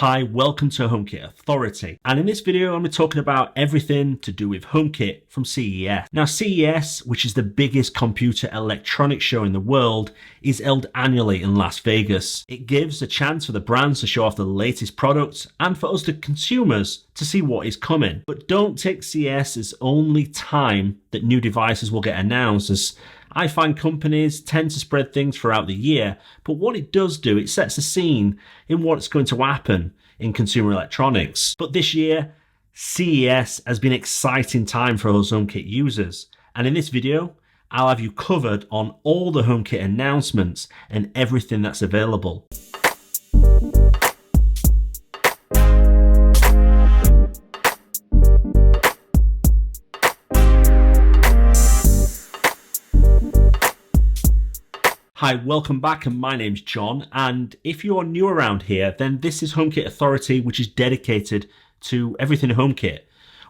Hi, welcome to HomeKit Authority. And in this video, I'm talking about everything to do with HomeKit from CES. Now, CES, which is the biggest computer electronics show in the world, is held annually in Las Vegas. It gives a chance for the brands to show off the latest products and for us, the consumers, to see what is coming. But don't take CES as only time that new devices will get announced, as I find companies tend to spread things throughout the year, but what it does do, it sets the scene in what's going to happen in consumer electronics. But this year, CES has been an exciting time for us HomeKit users. And in this video, I'll have you covered on all the HomeKit announcements and everything that's available. Hi, welcome back, and my name's John, and if you are new around here, then this is HomeKit Authority, which is dedicated to everything HomeKit.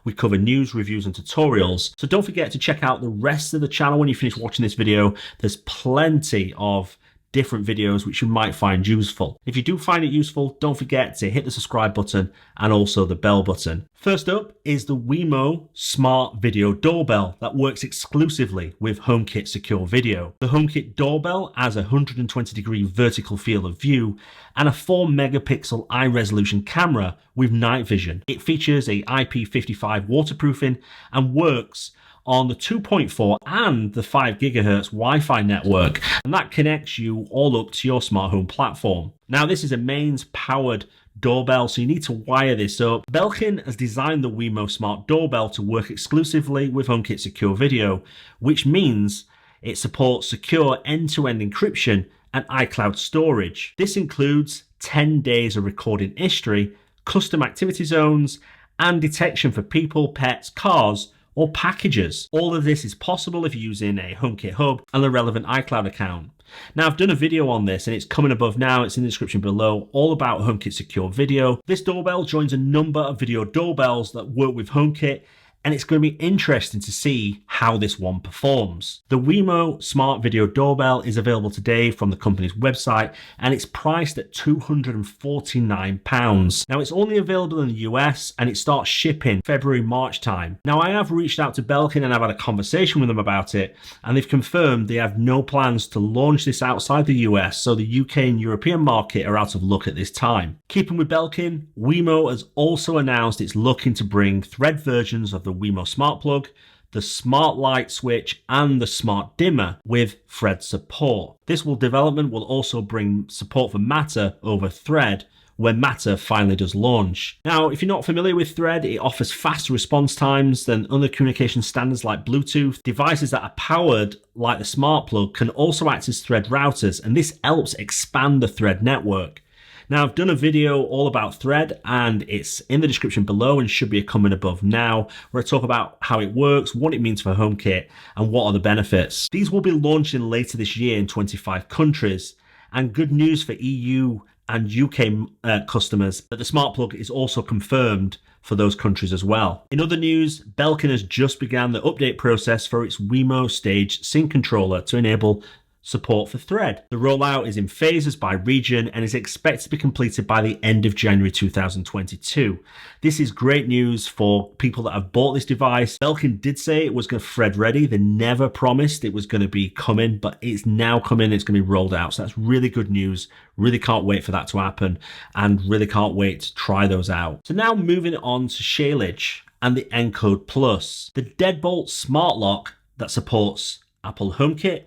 We cover news, reviews, and tutorials, so don't forget to check out the rest of the channel when you finish watching this video. There's plenty of different videos which you might find useful. If you do find it useful, don't forget to hit the subscribe button and also the bell button. First up is the Wemo Smart Video Doorbell that works exclusively with HomeKit Secure Video. The HomeKit Doorbell has a 120-degree vertical field of view and a 4-megapixel high resolution camera with night vision. It features a IP55 waterproofing and works on the 2.4 and the 5 gigahertz Wi-Fi network, and that connects you all up to your smart home platform. Now, this is a mains powered doorbell, so you need to wire this up. Belkin has designed the Wemo Smart Doorbell to work exclusively with HomeKit Secure Video, which means it supports secure end-to-end encryption and iCloud storage. This includes 10 days of recording history, custom activity zones, and detection for people, pets, cars, or packages. All of this is possible if you're using a HomeKit hub and the relevant iCloud account. Now, I've done a video on this and it's coming above now, it's in the description below, all about HomeKit Secure Video. This doorbell joins a number of video doorbells that work with HomeKit, and it's going to be interesting to see how this one performs. The Wemo Smart Video Doorbell is available today from the company's website, and it's priced at £249. Now, it's only available in the US and it starts shipping February-March time. Now, I have reached out to Belkin and I've had a conversation with them about it, and they've confirmed they have no plans to launch this outside the US, so the UK and European market are out of luck at this time. Keeping with Belkin, Wemo has also announced it's looking to bring Thread versions of the Wemo Smart Plug, the Smart Light Switch, and the Smart Dimmer with Thread support. This development will also bring support for Matter over Thread when Matter finally does launch. Now, if you're not familiar with Thread, it offers faster response times than other communication standards like Bluetooth. Devices that are powered like the Smart Plug can also act as Thread routers, and this helps expand the Thread network. Now, I've done a video all about Thread, and it's in the description below and should be coming above now, where I talk about how it works, what it means for HomeKit, and what are the benefits. These will be launching later this year in 25 countries, and good news for EU and UK customers that the Smart Plug is also confirmed for those countries as well. In other news, Belkin has just begun the update process for its Wemo Stage Sync controller to enable support for Thread. The rollout is in phases by region and is expected to be completed by the end of January 2022. This is great news for people that have bought this device. Belkin did say it was going to Thread ready. They never promised it was going to be coming, but it's now coming. It's going to be rolled out. So that's really good news. Really can't wait for that to happen, and really can't wait to try those out. So now moving on to Schlage and the Encode Plus, the deadbolt smart lock that supports Apple HomeKit,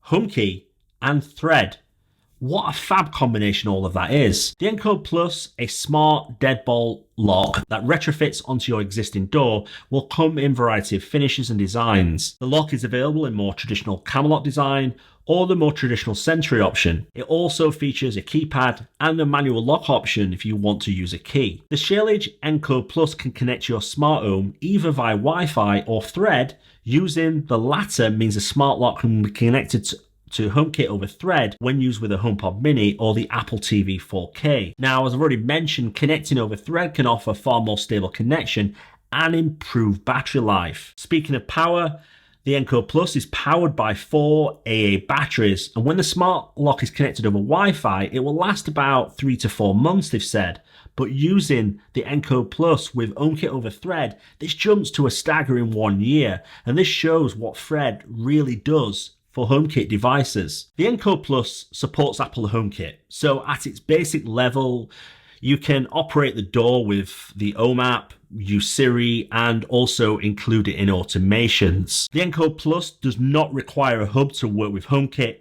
HomeKey, and Thread. What a fab combination all of that is. The Encode Plus, a smart deadbolt lock that retrofits onto your existing door, will come in a variety of finishes and designs. The lock is available in more traditional Camelot design or the more traditional Century option. It also features a keypad and a manual lock option if you want to use a key. The Schlage Encode Plus can connect your smart home either via Wi-Fi or Thread. Using the latter means the smart lock can be connected to HomeKit over Thread when used with a HomePod Mini or the Apple TV 4K. Now, as I've already mentioned, connecting over Thread can offer far more stable connection and improve battery life. Speaking of power, The Encode Plus is powered by 4 AA batteries, and when the smart lock is connected over Wi-Fi, it will last about 3 to 4 months, they've said. but using the Encode Plus with HomeKit over Thread, this jumps to a staggering 1 year, and this shows what Thread really does for HomeKit devices. The Encode Plus supports Apple HomeKit, so at its basic level, you can operate the door with the Home app, use Siri, and also include it in automations. The Encode Plus does not require a hub to work with HomeKit,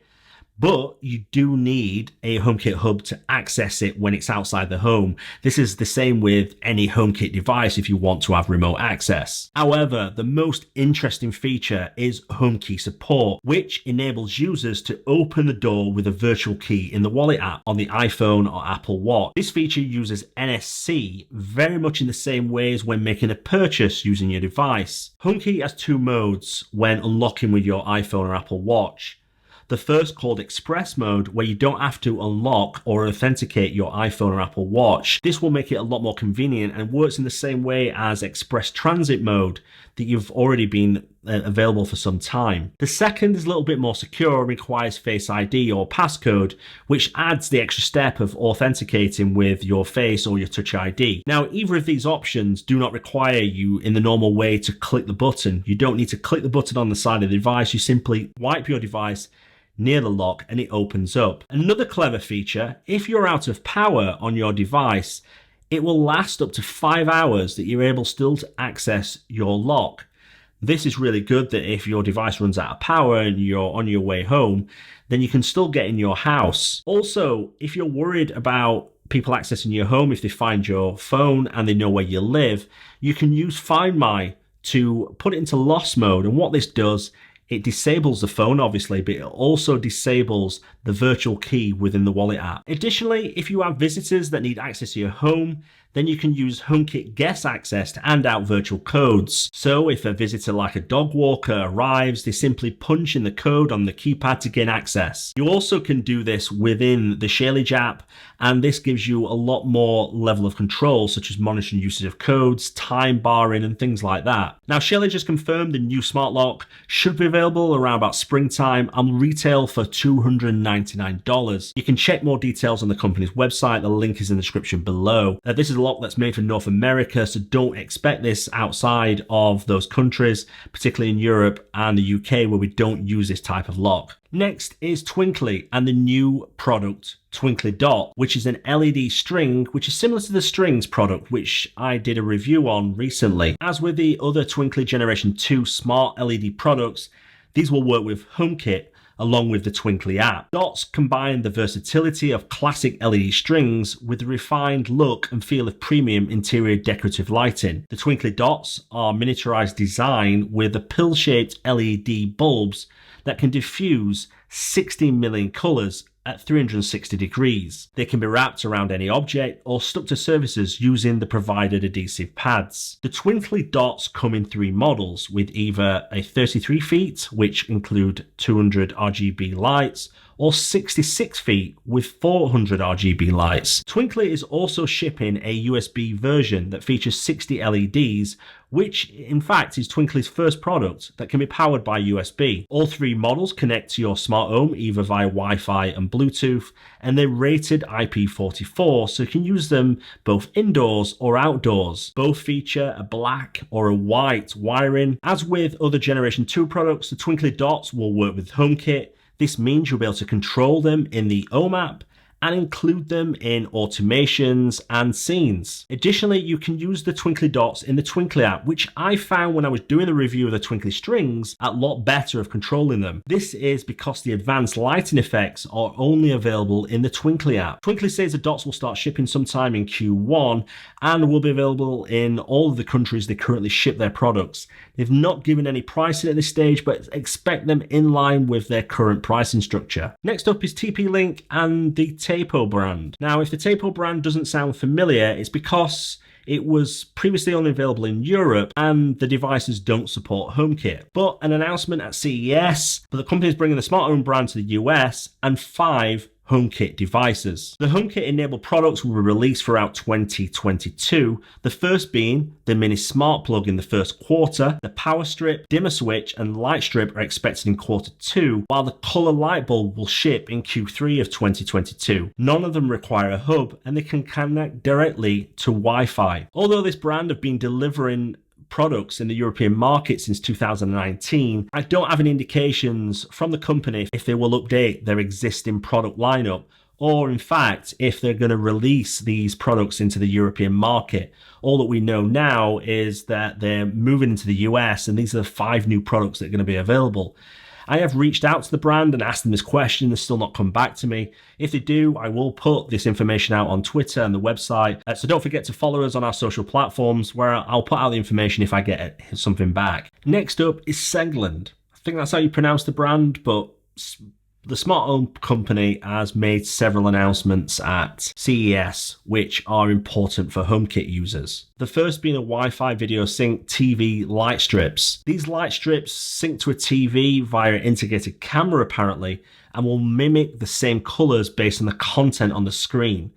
but you do need a HomeKit hub to access it when it's outside the home. This is the same with any HomeKit device if you want to have remote access. However, the most interesting feature is home key support, which enables users to open the door with a virtual key in the Wallet app on the iPhone or Apple Watch. This feature uses NFC very much in the same way as when making a purchase using your device. HomeKey has two modes when unlocking with your iPhone or Apple Watch. The first, called Express Mode, where you don't have to unlock or authenticate your iPhone or Apple Watch. This will make it a lot more convenient and works in the same way as Express Transit Mode that you've already been available for some time. The second is a little bit more secure and requires Face ID or passcode, which adds the extra step of authenticating with your face or your Touch ID. Now, either of these options do not require you in the normal way to click the button. You don't need to click the button on the side of the device. You simply wipe your device near the lock and it opens up. Another clever feature, if you're out of power on your device, it will last up to 5 hours that you're able still to access your lock. This is really good that if your device runs out of power and you're on your way home, then you can still get in your house. Also, if you're worried about people accessing your home, if they find your phone and they know where you live, you can use Find My to put it into lost mode. And what this does, it disables the phone, obviously, but it also disables the virtual key within the Wallet app. Additionally, if you have visitors that need access to your home, then you can use HomeKit Guest Access to hand out virtual codes. So if a visitor like a dog walker arrives, they simply punch in the code on the keypad to gain access. You also can do this within the Schlage app, and this gives you a lot more level of control, such as monitoring usage of codes, time barring, and things like that. Now, Schlage has confirmed the new smart lock should be available around about springtime and retail for $299. You can check more details on the company's website. The link is in the description below. This is a lock that's made for North America, so don't expect this outside of those countries, particularly in Europe and the UK, where we don't use this type of lock. Next is Twinkly and the new product Twinkly Dot, which is an LED string, which is similar to the strings product, which I did a review on recently. As with the other Twinkly Generation 2 smart LED products, these will work with HomeKit along with the Twinkly app. Dots combine the versatility of classic LED strings with the refined look and feel of premium interior decorative lighting. The Twinkly Dots are miniaturized design with the pill-shaped LED bulbs that can diffuse 16 million colors at 360 degrees. They can be wrapped around any object or stuck to surfaces using the provided adhesive pads. The Twinkly Dots come in 3 models, with either a 33 feet, which include 200 RGB lights, or 66 feet with 400 RGB lights. Twinkly is also shipping a USB version that features 60 LEDs, which in fact is Twinkly's first product that can be powered by USB. All 3 models connect to your smart home either via Wi-Fi and Bluetooth, and they're rated IP44, so you can use them both indoors or outdoors. Both feature a black or a white wiring. As with other Generation 2 products, the Twinkly Dots will work with HomeKit. This means you'll be able to control them in the Home app and include them in automations and scenes. Additionally, you can use the Twinkly Dots in the Twinkly app, which I found when I was doing the review of the Twinkly strings a lot better of controlling them. This is because the advanced lighting effects are only available in the Twinkly app. Twinkly says the Dots will start shipping sometime in Q1 and will be available in all of the countries they currently ship their products. They've not given any pricing at this stage, but expect them in line with their current pricing structure. Next up is TP-Link and the Tapo brand. Now, if the Tapo brand doesn't sound familiar, it's because it was previously only available in Europe and the devices don't support HomeKit. But an announcement at CES, but the company is bringing the smart home brand to the US, and 5 HomeKit devices. The HomeKit enabled products will be released throughout 2022, the first being the mini smart plug in the first quarter, the power strip, dimmer switch, and light strip are expected in quarter 2, while the color light bulb will ship in Q3 of 2022. None of them require a hub, and they can connect directly to Wi-Fi. Although this brand have been delivering products in the European market since 2019, I don't have any indications from the company if they will update their existing product lineup, or in fact, if they're going to release these products into the European market. All that we know now is that they're moving into the US, and these are the 5 new products that are going to be available. I have reached out to the brand and asked them this question. They've still not come back to me. If they do, I will put this information out on Twitter and the website. So don't forget to follow us on our social platforms, where I'll put out the information if I get something back. Next up is Sengled. I think that's how you pronounce the brand, but the smart home company has made several announcements at CES, which are important for HomeKit users. The first being a Wi-Fi video sync TV light strips. These light strips sync to a TV via an integrated camera apparently, and will mimic the same colors based on the content on the screen.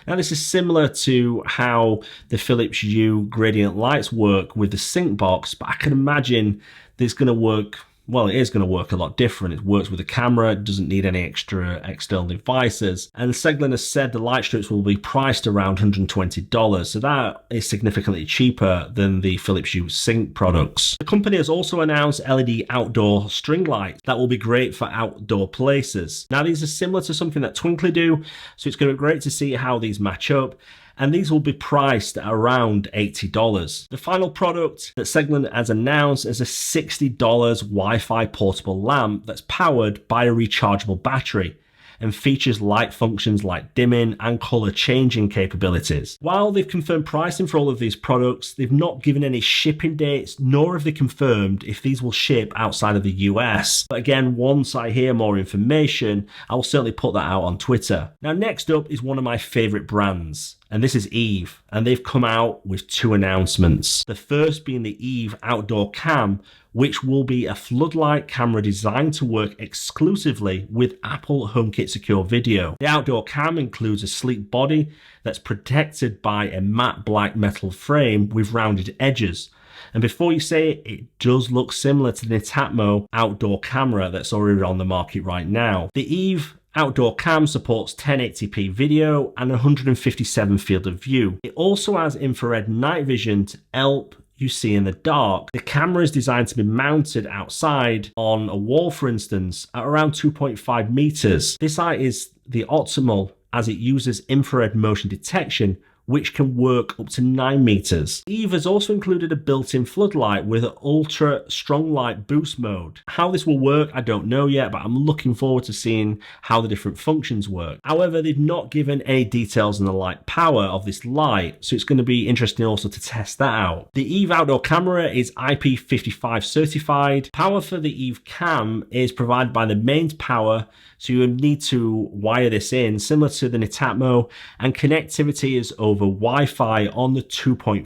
Now, this is similar to how the Philips Hue gradient lights work with the sync box, but I can imagine this is going to work. Well, it is going to work a lot different. It works with a camera, it doesn't need any extra external devices. And Sengled has said the light strips will be priced around $120, so that is significantly cheaper than the Philips Hue Sync products. The company has also announced LED outdoor string lights that will be great for outdoor places. Now, these are similar to something that Twinkly do, so it's going to be great to see how these match up. And these will be priced at around $80. The final product that Sengled has announced is a $60 Wi-Fi portable lamp that's powered by a rechargeable battery and features light functions like dimming and color changing capabilities. While they've confirmed pricing for all of these products, they've not given any shipping dates, nor have they confirmed if these will ship outside of the US. But again, once I hear more information, I will certainly put that out on Twitter. Now, next up is one of my favorite brands, and this is Eve, and they've come out with 2 announcements. The first being the Eve Outdoor Cam, which will be a floodlight camera designed to work exclusively with Apple HomeKit Secure Video. The outdoor cam includes a sleek body that's protected by a matte black metal frame with rounded edges. And before you say it, it does look similar to the Tapo outdoor camera that's already on the market right now. The Eve Outdoor Cam supports 1080p video and 157 field of view. It also has infrared night vision to help you see in the dark. The camera is designed to be mounted outside on a wall, for instance, at around 2.5 meters. This height is the optimal as it uses infrared motion detection, which can work up to 9 meters. Eve has also included a built-in floodlight with an ultra strong light boost mode. How this will work, I don't know yet, but I'm looking forward to seeing how the different functions work. However, they've not given any details on the light power of this light, so it's going to be interesting also to test that out. The Eve outdoor camera is IP55 certified. Power for the Eve Cam is provided by the mains power, so you need to wire this in, similar to the Tapo, and connectivity is over Wi-Fi on the 2.4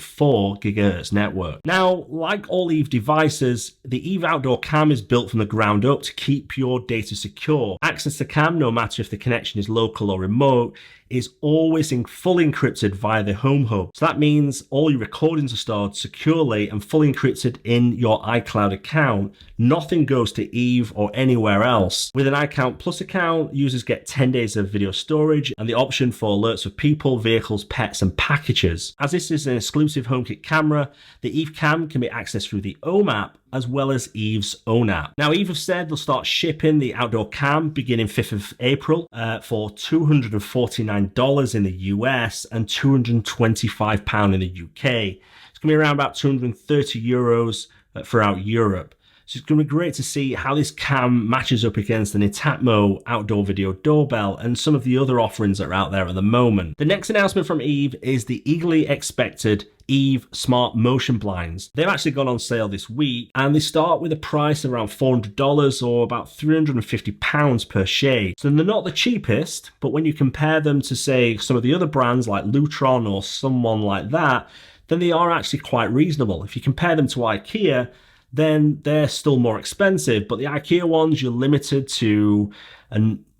GHz network. Now, like all Eve devices, the Eve Outdoor Cam is built from the ground up to keep your data secure. Access to cam, no matter if the connection is local or remote, is always fully encrypted via the Home Hub. So that means all your recordings are stored securely and fully encrypted in your iCloud account. Nothing goes to Eve or anywhere else. With an iCount Plus account, users get 10 days of video storage and the option for alerts for people, vehicles, pets, and packages. As this is an exclusive HomeKit camera, the Eve Cam can be accessed through the Home app as well as Eve's own app. Now, Eve have said they'll start shipping the outdoor cam beginning 5th of April for $249 in the US and £225 in the UK. It's going to be around about 230 euros throughout Europe. So it's going to be great to see how this cam matches up against the Tapo outdoor video doorbell and some of the other offerings that are out there at the moment. The next announcement from Eve is the eagerly expected Eve Smart MotionBlinds. They've actually gone on sale this week, and they start with a price around $400 or about £350 per shade. So they're not the cheapest, but when you compare them to, say, some of the other brands like Lutron or someone like that, then they are actually quite reasonable. If you compare them to IKEA, then they're still more expensive, but the IKEA ones, you're limited to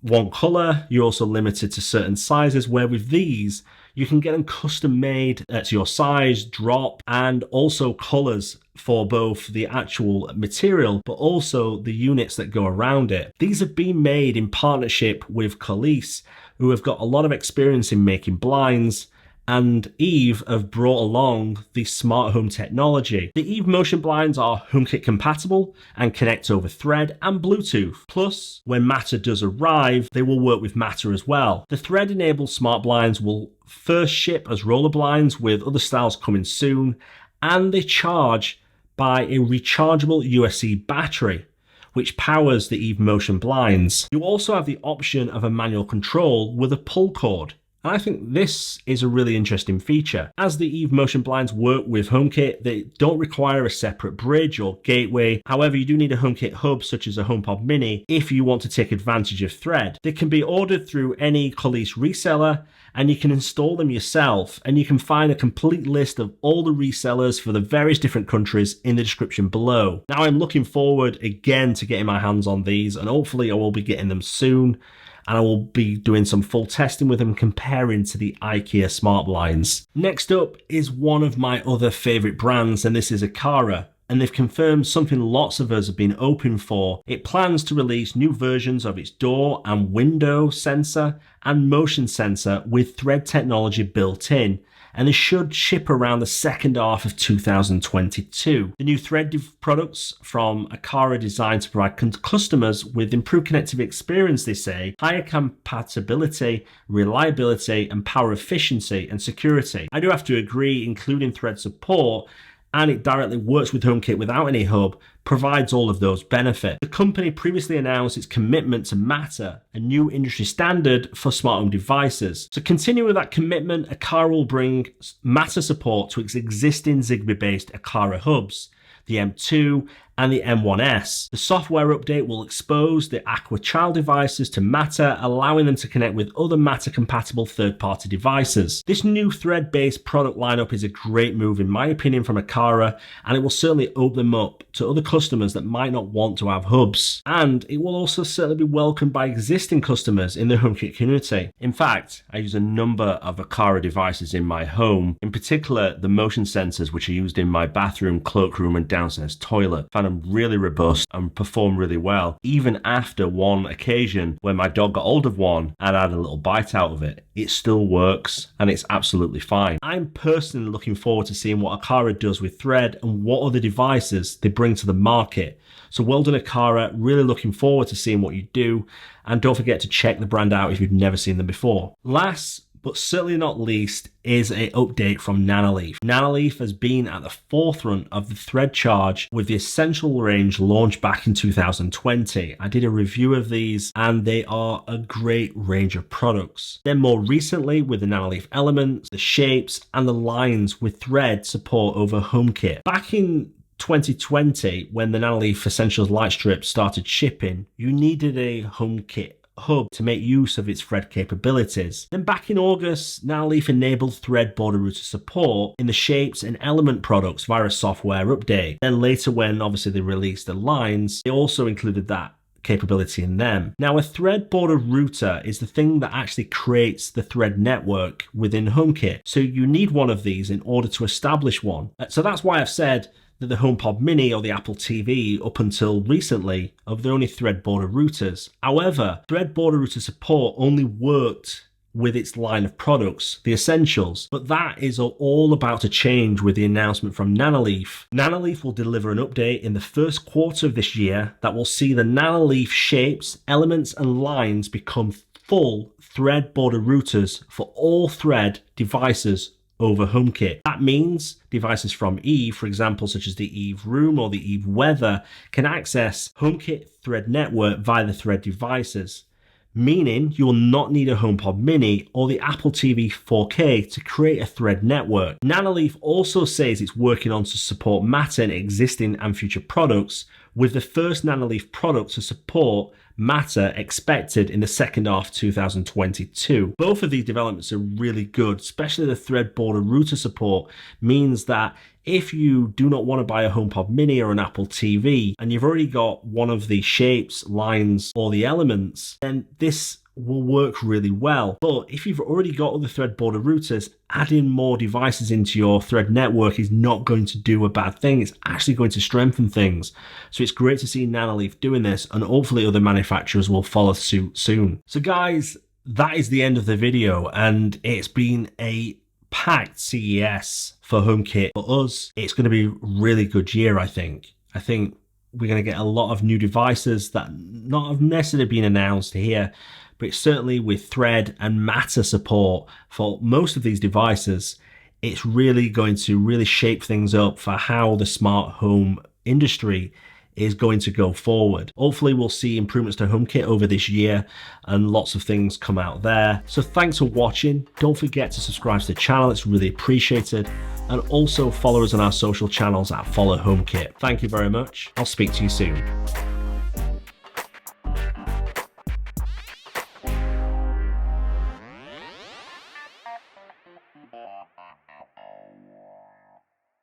one color. You're also limited to certain sizes, where with these, you can get them custom made to your size, drop, and also colors for both the actual material, but also the units that go around it. These have been made in partnership with Colise, who have got a lot of experience in making blinds, and Eve have brought along the smart home technology. The Eve MotionBlinds are HomeKit compatible and connect over Thread and Bluetooth. Plus, when Matter does arrive, they will work with Matter as well. The Thread-enabled smart blinds will first ship as roller blinds, with other styles coming soon, and they charge by a rechargeable USB battery, which powers the Eve MotionBlinds. You also have the option of a manual control with a pull cord. And I think this is a really interesting feature. As the Eve MotionBlinds work with HomeKit, they don't require a separate bridge or gateway. However, you do need a HomeKit hub such as a HomePod Mini if you want to take advantage of Thread. They can be ordered through any Colise reseller, and you can install them yourself, and you can find a complete list of all the resellers for the various different countries in the description below. Now, I'm looking forward again to getting my hands on these, and hopefully I will be getting them soon. And I will be doing some full testing with them, comparing to the IKEA smart blinds. Next up is one of my other favorite brands, and this is Aqara. And they've confirmed something lots of us have been hoping for. It plans to release new versions of its door and window sensor and motion sensor with Thread technology built in, and they should ship around the second half of 2022. The new Thread products from Aqara are designed to provide customers with improved connectivity experience, they say, higher compatibility, reliability, and power efficiency and security. I do have to agree, including Thread support, and it directly works with HomeKit without any hub, provides all of those benefits. The company previously announced its commitment to Matter, a new industry standard for smart home devices. To continue with that commitment, Aqara will bring Matter support to its existing Zigbee-based Aqara hubs, the M2 and the M1S. The software update will expose the Aqua child devices to Matter, allowing them to connect with other Matter-compatible third-party devices. This new Thread-based product lineup is a great move, in my opinion, from Aqara, and it will certainly open them up to other customers that might not want to have hubs. And it will also certainly be welcomed by existing customers in the HomeKit community. In fact, I use a number of Aqara devices in my home, in particular the motion sensors, which are used in my bathroom, cloakroom, and downstairs toilet. I found them really robust and perform really well, even after one occasion when my dog got hold of one and had a little bite out of it. It still works and it's absolutely fine. I'm personally looking forward to seeing what Aqara does with Thread and what other devices they bring to the market. So well done, Aqara. Really looking forward to seeing what you do, and don't forget to check the brand out if you've never seen them before. Last but certainly not least is an update from Nanoleaf. Nanoleaf has been at the forefront of the Thread charge with the Essential range launched back in 2020. I did a review of these and they are a great range of products. Then more recently with the Nanoleaf Elements, the Shapes and the Lines with Thread support over HomeKit. Back in 2020, when the Nanoleaf Essentials light strip started shipping, you needed a HomeKit hub to make use of its Thread capabilities. Then back in August, Nanoleaf enabled Thread border router support in the Shapes and Element products via a software update. Then later, when obviously they released the Lines, they also included that capability in them. Now, a Thread border router is the thing that actually creates the Thread network within HomeKit. So you need one of these in order to establish one. So that's why I've said that the HomePod Mini or the Apple TV up until recently are the only Thread border routers. However, Thread border router support only worked with its line of products, the Essentials, but that is all about to change with the announcement from Nanoleaf. Nanoleaf will deliver an update in the first quarter of this year that will see the Nanoleaf Shapes, Elements and Lines become full Thread border routers for all Thread devices over HomeKit. That means devices from Eve, for example, such as the Eve Room or the Eve Weather, can access HomeKit Thread network via the Thread devices, meaning you will not need a HomePod Mini or the Apple TV 4K to create a Thread network. Nanoleaf also says it's working on to support Matter in existing and future products, with the first Nanoleaf product to support Matter expected in the second half of 2022. Both of these developments are really good, especially the thread border router support means that if you do not want to buy a HomePod mini or an Apple TV and you've already got one of the shapes, lines, or the elements, then this will work really well. But if you've already got other thread border routers, adding more devices into your thread network is not going to do a bad thing. It's actually going to strengthen things. So it's great to see Nanoleaf doing this, and hopefully other manufacturers will follow suit soon. So guys, that is the end of the video, and it's been a packed CES for HomeKit. For us, it's going to be a really good year, I think. I think we're going to get a lot of new devices that not have necessarily been announced here, but certainly with Thread and Matter support for most of these devices, it's really going to really shape things up for how the smart home industry is going to go forward. Hopefully we'll see improvements to HomeKit over this year and lots of things come out there. So thanks for watching. Don't forget to subscribe to the channel, it's really appreciated. And also follow us on our social channels at Follow HomeKit. Thank you very much. I'll speak to you soon.